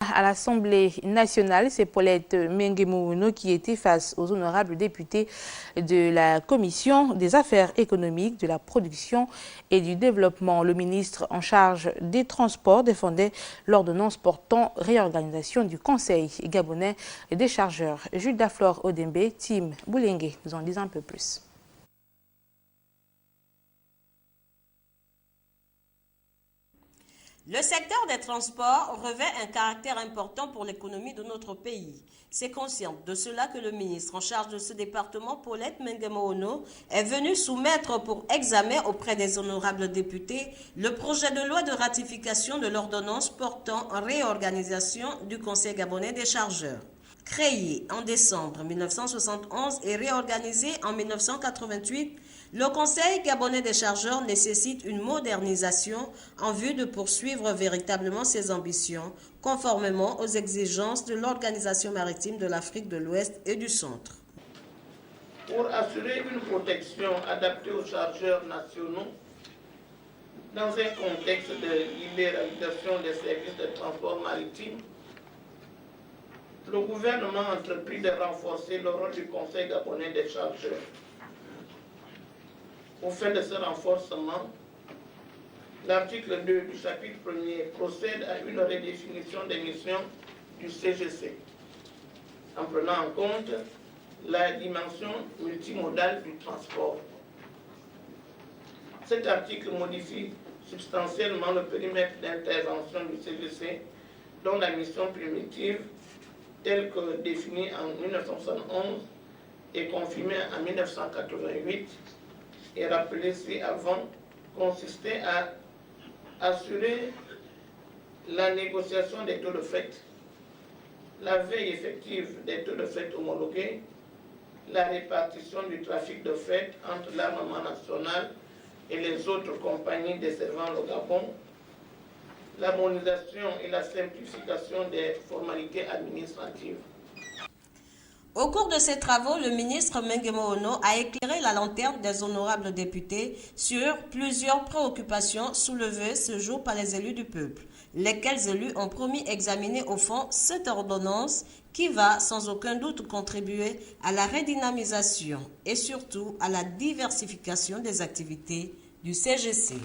À l'Assemblée nationale, c'est Paulette Mengemouno qui était face aux honorables députés de la Commission des affaires économiques, de la production et du développement. Le ministre en charge des Transports défendait l'ordonnance portant réorganisation du Conseil gabonais des chargeurs. Jules Daflor Odembe, Tim Boulengue nous en disent un peu plus. Le secteur des transports revêt un caractère important pour l'économie de notre pays. C'est conscient de cela que le ministre en charge de ce département, Paulette Mengemouno, est venu soumettre pour examen auprès des honorables députés le projet de loi de ratification de l'ordonnance portant réorganisation du Conseil gabonais des chargeurs. Créé en décembre 1971 et réorganisé en 1988, le Conseil gabonais des chargeurs nécessite une modernisation en vue de poursuivre véritablement ses ambitions, conformément aux exigences de l'Organisation maritime de l'Afrique de l'Ouest et du Centre. Pour assurer une protection adaptée aux chargeurs nationaux, dans un contexte de libéralisation des services de transport maritime, le gouvernement a entrepris de renforcer le rôle du Conseil gabonais des chargeurs. Au fin de ce renforcement, l'article 2 du chapitre 1er procède à une redéfinition des missions du CGC, en prenant en compte la dimension multimodale du transport. Cet article modifie substantiellement le périmètre d'intervention du CGC, dont la mission primitive, telle que définie en 1971 et confirmée en 1988, et rappelé ci-avant, consistait à assurer la négociation des taux de fret, la veille effective des taux de fret homologués, la répartition du trafic de fret entre l'armement national et les autres compagnies desservant le Gabon, l'harmonisation et la simplification des formalités administratives. Au cours de ces travaux, le ministre Mengemouno a éclairé la lanterne des honorables députés sur plusieurs préoccupations soulevées ce jour par les élus du peuple, lesquels élus ont promis examiner au fond cette ordonnance qui va sans aucun doute contribuer à la redynamisation et surtout à la diversification des activités du CGC.